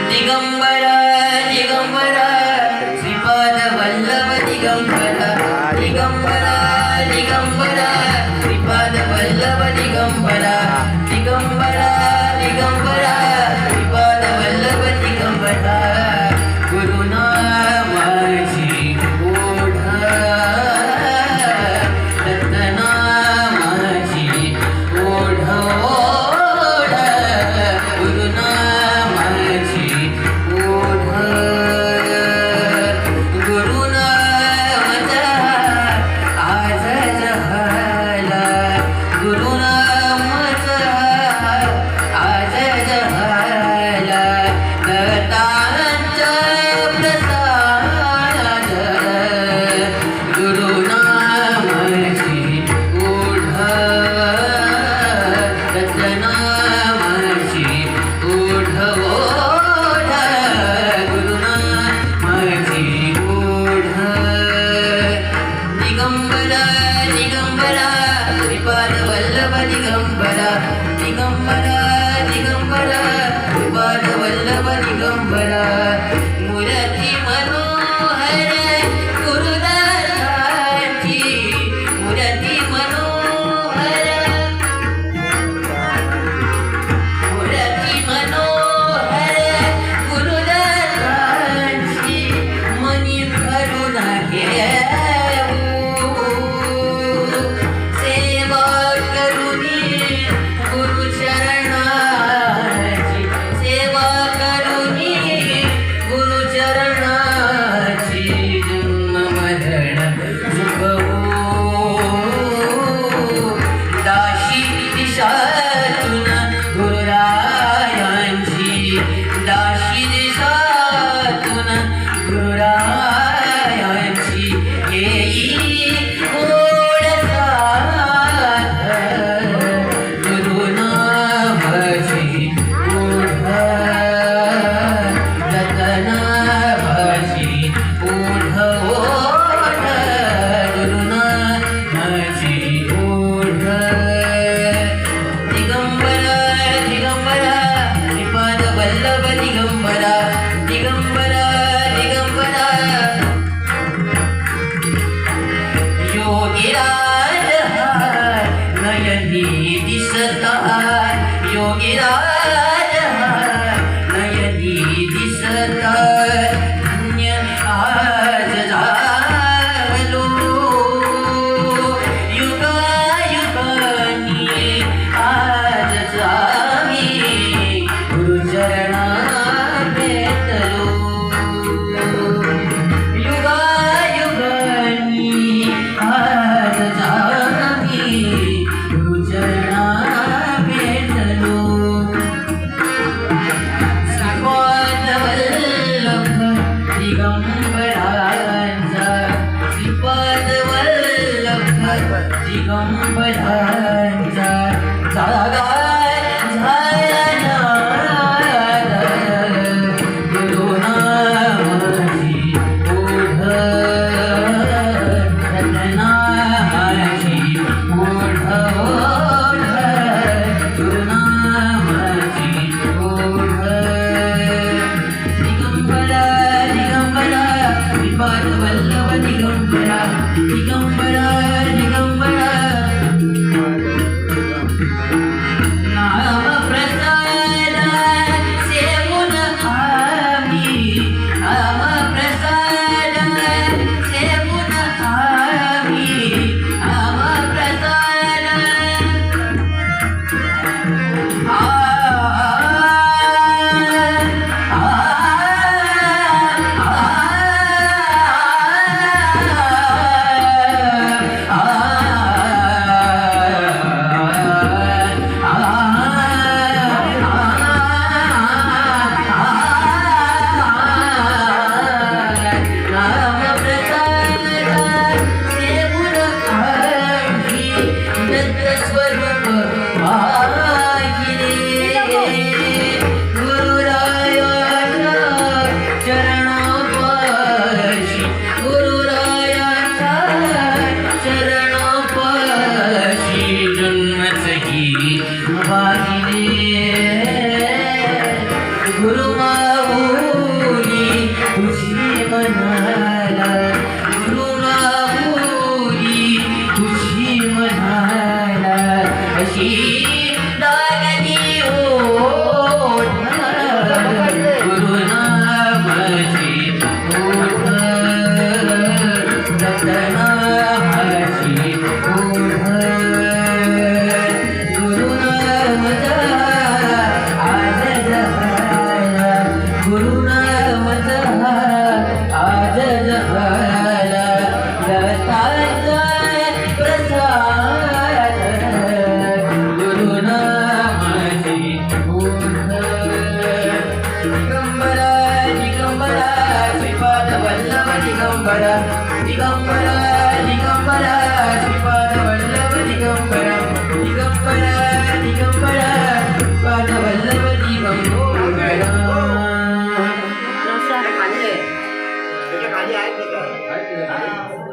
दिगंबरा दिगंबरा श्रीपाद वल्लभ दिगंबरा दिगंबरा दिगंबरा श्रीपाद वल्लभ दिगंबरा दिगंबरा दिगंबरा श्रीपाद वल्लभ दिगंबरा गुरुनामाची ओढा रत्नामाची ओढा गुरुनामाची ओढा गुरुनामाचा आज जहाला गुरुनामाचा आज जहाला दत्तांचा प्रसाद गुरुनामाची ओढा रत्नामाची ओढा गुरुनामाची ओढा दिगंबरा दिगंबरा श्रीपाद वल्लभ दिगंबरा दिगंबरा दिगंबरा श्रीपाद वल्लभ दिगंबरा मूर्ती मनोहर गुरुदासांची मूर्ती मनोहर मूर्ती मनोहर गुरुदासांची मनी भरून घेऊ सेवा करुनी गुरुचरणाची सेवा करुनी गुरुचरणाची जन्म मरण सुखवू दाशी दिशातून गुरुरायांची दाशी दिशातून गुरुरायांची येई ओढ साथ गुरुनामाची ओढा रत्नामाची ओढा गुरुनामाची ओढा दिगंबरा दिगंबरा श्रीपाद वल्लभ दिगंबरा दिगंबरा दिगंबरा योगीराज नयनी दिसता योगीराज नयनी दिसता धन्य आज झालो युगायुगानी आज आम्ही गुरुचरणा भेटलो युगायुगानी आज आम्ही गुरुचरणा भेटलो श्रीपाद वल्लभ दिगंबरांचा श्रीपाद वल्लभ दिगंबरांचा जागा झाला गुरुनामाची ओढा रत्नामाची ओढा गुरुनामाची ओढा दिगंबरा दिगंबरा श्रीपाद वल्लभ दिगंबरा दिगंबरा दिगंबरा नाम प्रसाद सेवून आम्ही नाम प्रसाद सेवून आम्ही नाम प्रसाद श्रीपाद वल्लभ दिगंबर दिगंबर दिगंबर श्रीपाद वल्लभ दिगंबर दिगंबर दिगंबर श्रीपाद वल्लभ दिगंबर त्याच्या खाली आहेत